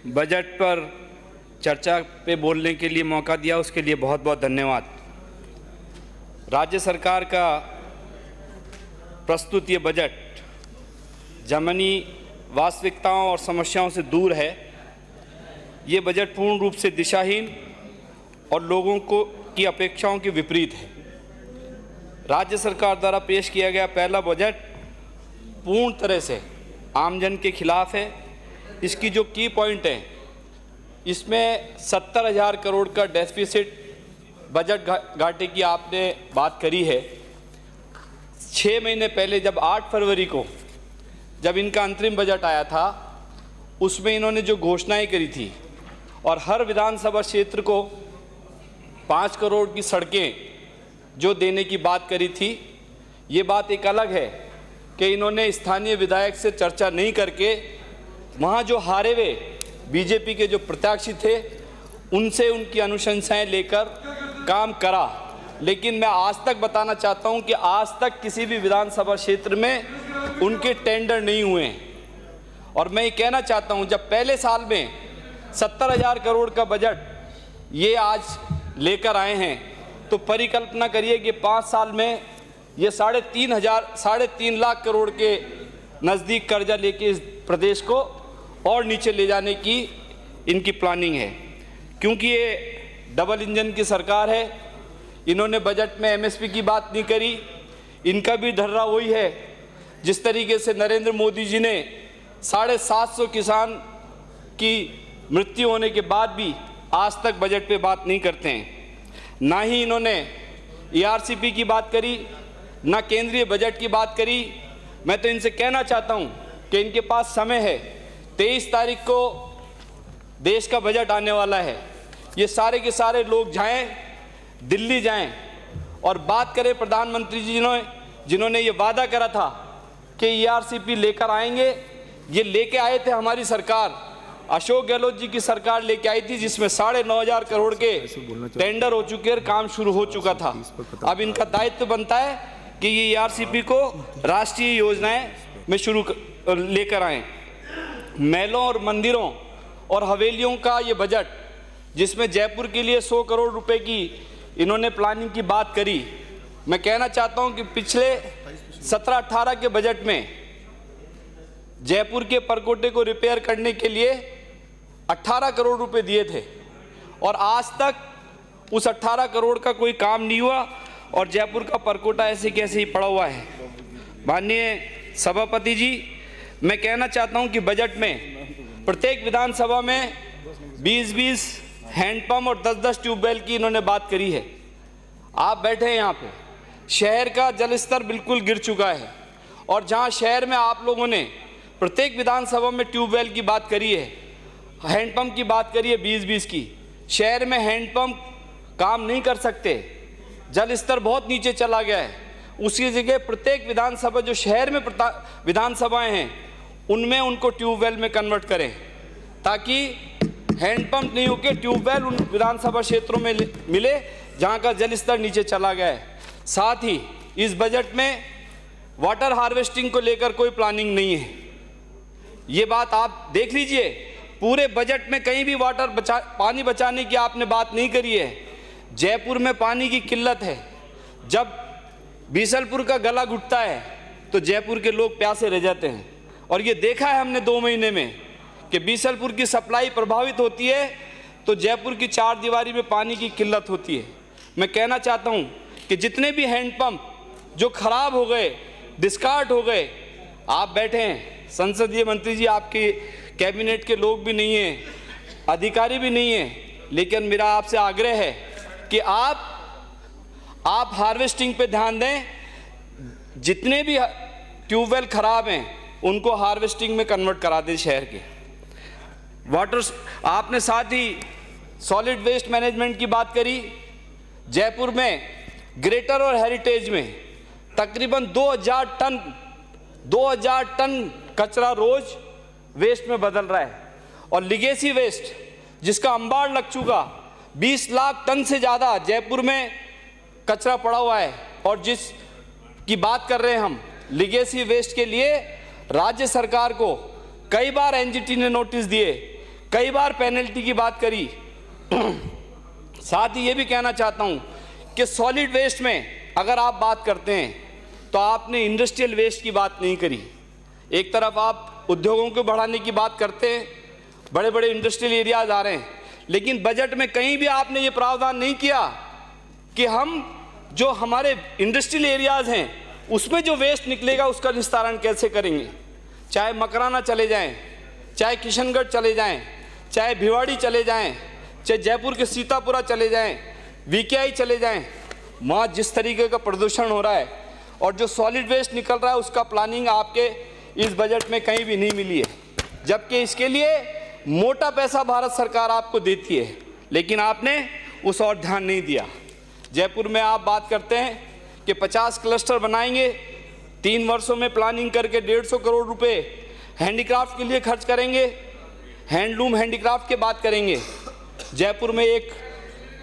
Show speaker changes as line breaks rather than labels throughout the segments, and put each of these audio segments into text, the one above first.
Budget पर चर्चा पे बोलने के लिए मौका दिया, उसके लिए बहुत बहुत धन्यवाद। राज्य सरकार का प्रस्तुत ये बजट ज़मीनी वास्तविकताओं और समस्याओं से दूर है। ये बजट पूर्ण रूप से दिशाहीन और लोगों की अपेक्षाओं के विपरीत है। राज्य सरकार द्वारा पेश किया गया पहला बजट पूर्ण तरह से आमजन के खिलाफ है। इसकी जो की पॉइंट है, इसमें 70,000 करोड़ का डेफिसिट बजट घाटे की आपने बात करी है। 6 महीने पहले जब 8 फरवरी को जब इनका अंतरिम बजट आया था, उसमें इन्होंने जो घोषणाएं करी थी और हर विधानसभा क्षेत्र को 5 करोड़ की सड़कें जो देने की बात करी थी, ये बात एक अलग है कि इन्होंने स्थानीय विधायक से चर्चा नहीं करके वहाँ जो हारे हुए बीजेपी के जो प्रत्याशी थे उनसे उनकी अनुशंसाएं लेकर काम करा। लेकिन मैं आज तक बताना चाहता हूं कि आज तक किसी भी विधानसभा क्षेत्र में उनके टेंडर नहीं हुए हैं। और मैं ये कहना चाहता हूं, जब पहले साल में 70,000 करोड़ का बजट ये आज लेकर आए हैं, तो परिकल्पना करिए कि 5 साल में ये 3.5 लाख करोड़ के नज़दीक कर्जा लेके इस प्रदेश को और नीचे ले जाने की इनकी प्लानिंग है। क्योंकि ये डबल इंजन की सरकार है, इन्होंने बजट में एमएसपी की बात नहीं करी। इनका भी धर्रा वही है जिस तरीके से नरेंद्र मोदी जी ने 750 किसान की मृत्यु होने के बाद भी आज तक बजट पे बात नहीं करते हैं। ना ही इन्होंने ईआरसीपी की बात करी, ना केंद्रीय बजट की बात करी। मैं तो इनसे कहना चाहता हूं कि इनके पास समय है, 23 तारीख को देश का बजट आने वाला है। ये सारे के सारे लोग जाएं, दिल्ली जाएं और बात करें प्रधानमंत्री जी जिन्होंने ये वादा करा था कि ईआरसीपी लेकर आएंगे। ये लेके आए थे हमारी सरकार, अशोक गहलोत जी की सरकार लेके आई थी, जिसमें 9,500 करोड़ के टेंडर हो चुके और काम शुरू हो चुका था। अब इनका दायित्व बनता है कि ये ईआरसीपी को राष्ट्रीय योजनाएं में शुरू लेकर आएँ। महलों और मंदिरों और हवेलियों का ये बजट, जिसमें जयपुर के लिए 100 करोड़ रुपए की इन्होंने प्लानिंग की बात करी। मैं कहना चाहता हूं कि पिछले 17-18 के बजट में जयपुर के परकोटे को रिपेयर करने के लिए 18 करोड़ रुपए दिए थे और आज तक उस 18 करोड़ का कोई काम नहीं हुआ और जयपुर का परकोटा ऐसे कैसे ही पड़ा हुआ है। माननीय सभापति जी, मैं कहना चाहता हूं कि बजट में प्रत्येक विधानसभा में 20-20 हैंडपंप और 10-10 ट्यूबवेल की इन्होंने बात करी है। आप बैठे हैं यहाँ पे, शहर का जल स्तर बिल्कुल गिर चुका है और जहाँ शहर में आप लोगों ने प्रत्येक विधानसभा में ट्यूबवेल की बात करी है, हैंडपंप की बात करी है 20-20 की, शहर में हैंडपंप काम नहीं कर सकते, जल स्तर बहुत नीचे चला गया है। उसकी जगह प्रत्येक विधानसभा जो शहर में विधानसभाएं हैं उनमें उनको ट्यूबवेल में कन्वर्ट करें, ताकि हैंडपंप नहीं होकर ट्यूबवेल उन विधानसभा क्षेत्रों में मिले जहां का जल स्तर नीचे चला गया है। साथ ही इस बजट में वाटर हार्वेस्टिंग को लेकर कोई प्लानिंग नहीं है। ये बात आप देख लीजिए, पूरे बजट में कहीं भी पानी बचाने की आपने बात नहीं करी है। जयपुर में पानी की किल्लत है। जब बीसलपुर का गला घुटता है तो जयपुर के लोग प्यासे रह जाते हैं और ये देखा है हमने 2 महीने में कि बीसलपुर की सप्लाई प्रभावित होती है तो जयपुर की 4 दीवारी में पानी की किल्लत होती है। मैं कहना चाहता हूं कि जितने भी हैंडपंप जो खराब हो गए, डिस्कार्ड हो गए, आप बैठे हैं, संसदीय मंत्री जी, आपके कैबिनेट के लोग भी नहीं हैं, अधिकारी भी नहीं हैं, लेकिन मेरा आपसे आग्रह है कि आप हार्वेस्टिंग पे ध्यान दें। जितने भी ट्यूबवेल खराब हैं उनको हार्वेस्टिंग में कन्वर्ट करा दें शहर के। वाटर आपने साथ ही सॉलिड वेस्ट मैनेजमेंट की बात करी। जयपुर में ग्रेटर और हेरिटेज में तकरीबन 2000 टन कचरा रोज वेस्ट में बदल रहा है और लिगेसी वेस्ट जिसका अंबार लग चुका, 20 लाख टन से ज़्यादा जयपुर में कचरा पड़ा हुआ है। और जिस की बात कर रहे हैं हम, लिगेसी वेस्ट के लिए राज्य सरकार को कई बार एनजीटी ने नोटिस दिए कई बार पेनल्टी की बात करी। साथ ही ये भी कहना चाहता हूँ कि सॉलिड वेस्ट में अगर आप बात करते हैं तो आपने इंडस्ट्रियल वेस्ट की बात नहीं करी। एक तरफ आप उद्योगों को बढ़ाने की बात करते हैं, बड़े बड़े इंडस्ट्रियल एरियाज आ रहे हैं, लेकिन बजट में कहीं भी आपने ये प्रावधान नहीं किया कि हम जो हमारे इंडस्ट्रियल एरियाज हैं उसमें जो वेस्ट निकलेगा उसका निस्तारण कैसे करेंगे। चाहे मकराना चले जाएं, चाहे किशनगढ़ चले जाएं, चाहे भिवाड़ी चले जाएं, चाहे जयपुर के सीतापुरा चले जाएं, वीकेआई चले जाएं, वहाँ जिस तरीके का प्रदूषण हो रहा है और जो सॉलिड वेस्ट निकल रहा है उसका प्लानिंग आपके इस बजट में कहीं भी नहीं मिली है, जबकि इसके लिए मोटा पैसा भारत सरकार आपको देती है, लेकिन आपने उस और ध्यान नहीं दिया। जयपुर में आप बात करते हैं कि 50 क्लस्टर बनाएंगे, 3 वर्षों में प्लानिंग करके 150 करोड़ रुपए हैंडीक्राफ्ट के लिए खर्च करेंगे, हैंडलूम हैंडीक्राफ्ट की बात करेंगे। जयपुर में एक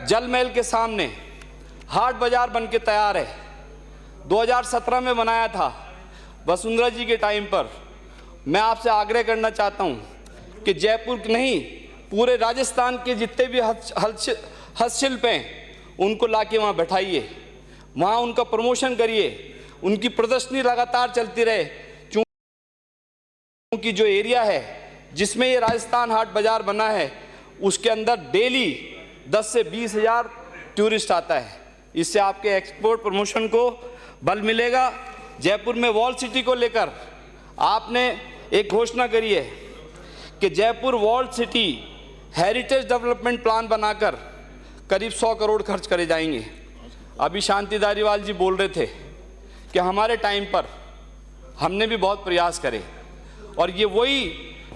जल महल के सामने हाट बाजार बन के तैयार है, 2017 में बनाया था वसुंधरा जी के टाइम पर। मैं आपसे आग्रह करना चाहता हूं कि जयपुर नहीं पूरे राजस्थान के जितने भी हस्तशिल्प हैं उनको लाके वहाँ बैठाइए, वहाँ उनका प्रमोशन करिए, उनकी प्रदर्शनी लगातार चलती रहे, क्योंकि जो एरिया है जिसमें ये राजस्थान हाट बाजार बना है उसके अंदर डेली 10 से 20 हज़ार टूरिस्ट आता है। इससे आपके एक्सपोर्ट प्रमोशन को बल मिलेगा। जयपुर में वॉल सिटी को लेकर आपने एक घोषणा करी है कि Jaipur wall city heritage development plan बनाकर करीब 100 करोड़ खर्च करे जाएंगे। अभी शांति धारीवाल जी बोल रहे थे कि हमारे टाइम पर हमने भी बहुत प्रयास करे, और ये वही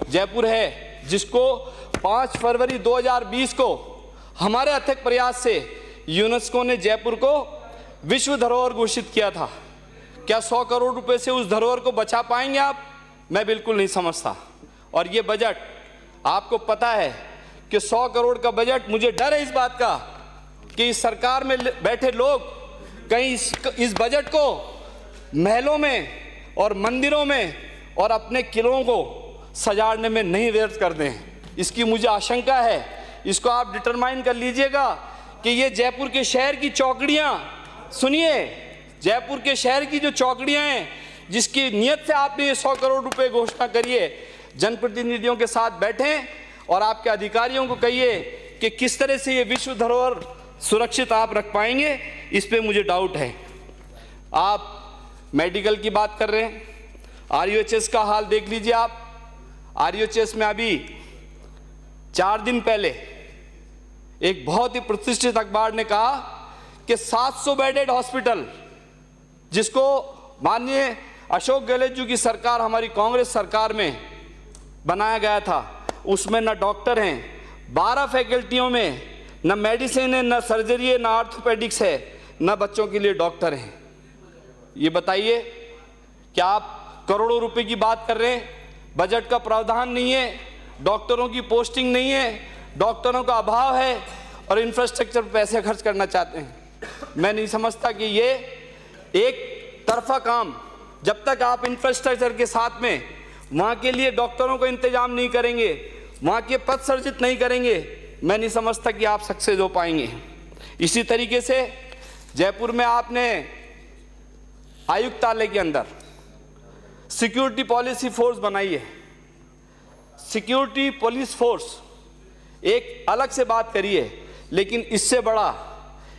जयपुर है जिसको 5 फरवरी 2020 को हमारे अथक प्रयास से यूनेस्को ने जयपुर को विश्व धरोहर घोषित किया था। क्या 100 करोड़ रुपए से उस धरोहर को बचा पाएंगे आप? मैं बिल्कुल नहीं समझता। और ये बजट आपको पता है कि 100 करोड़ का बजट, मुझे डर है इस बात का कि इस सरकार में बैठे लोग कहीं इस बजट को महलों में और मंदिरों में और अपने किलों को सजाड़ने में नहीं व्यर्थ कर दें। इसकी मुझे आशंका है। इसको आप डिटरमाइन कर लीजिएगा कि ये जयपुर के शहर की चौकड़ियाँ, सुनिए, जयपुर के शहर की जो चौकड़ियाँ हैं जिसकी नियत से आपने ये 100 करोड़ रुपए घोषणा करिए, जनप्रतिनिधियों के साथ बैठें और आपके अधिकारियों को कहिए कि किस तरह से ये विश्व धरोहर सुरक्षित आप रख पाएंगे। इस पे मुझे डाउट है। आप मेडिकल की बात कर रहे हैं, आरयूएचएस का हाल देख लीजिए आप। आरयूएचएस में अभी 4 दिन पहले एक बहुत ही प्रतिष्ठित अखबार ने कहा कि 700 बेडेड हॉस्पिटल, जिसको माननीय अशोक गहलोत जी की सरकार, हमारी कांग्रेस सरकार में बनाया गया था, उसमें न डॉक्टर हैं, 12 फैकल्टियों में न मेडिसिन है, न सर्जरी है, न ऑर्थोपेडिक्स है, न बच्चों के लिए डॉक्टर हैं। ये बताइए, क्या आप करोड़ों रुपए की बात कर रहे हैं? बजट का प्रावधान नहीं है, डॉक्टरों की पोस्टिंग नहीं है, डॉक्टरों का अभाव है और इंफ्रास्ट्रक्चर पर पैसे खर्च करना चाहते हैं। मैं नहीं समझता कि ये एक तरफा काम, जब तक आप इंफ्रास्ट्रक्चर के साथ में वहाँ के लिए डॉक्टरों का इंतजाम नहीं करेंगे, वहाँ के पद सृजित नहीं करेंगे, मैं नहीं समझता कि आप सक्सेस हो पाएंगे। इसी तरीके से जयपुर में आपने आयुक्तालय के अंदर सिक्योरिटी पॉलिसी फोर्स बनाई है। सिक्योरिटी पुलिस फोर्स एक अलग से बात करिए, लेकिन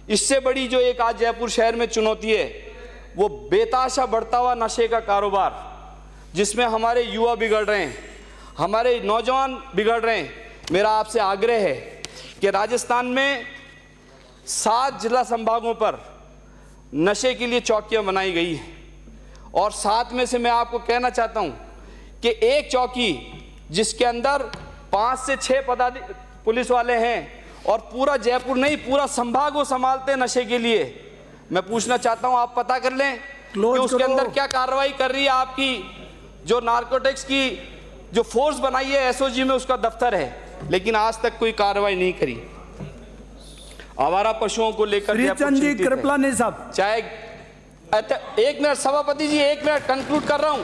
इससे बड़ी जो एक आज जयपुर शहर में चुनौती है वो बेताशा बढ़ता हुआ नशे का कारोबार, जिसमें हमारे युवा बिगड़ रहे हैं, हमारे नौजवान बिगड़ रहे हैं। मेरा आपसे आग्रह है कि राजस्थान में 7 जिला संभागों पर नशे के लिए चौकियां बनाई गई हैं, और 7 में से मैं आपको कहना चाहता हूं कि एक चौकी जिसके अंदर 5 से 6 पुलिस वाले हैं और पूरा जयपुर नहीं पूरा संभाग वो संभालते हैं नशे के लिए। मैं पूछना चाहता हूं, आप पता कर लें कि उसके अंदर क्या कार्रवाई कर रही है आपकी जो नारकोटिक्स की जो फोर्स बनाई है एसओजी में, उसका दफ्तर है, लेकिन आज तक कोई कार्रवाई नहीं करी। आवारा पशुओं को लेकर
कृपलानी साहब,
चाहे 1 मिनट सभापति जी, 1 मिनट कंक्लूड कर रहा हूं,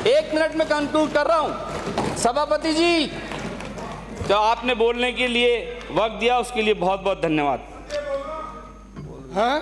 1 मिनट में कंक्लूड कर रहा हूं। सभापति जी, तो आपने बोलने के लिए वक्त दिया उसके लिए बहुत बहुत धन्यवाद।
हाँ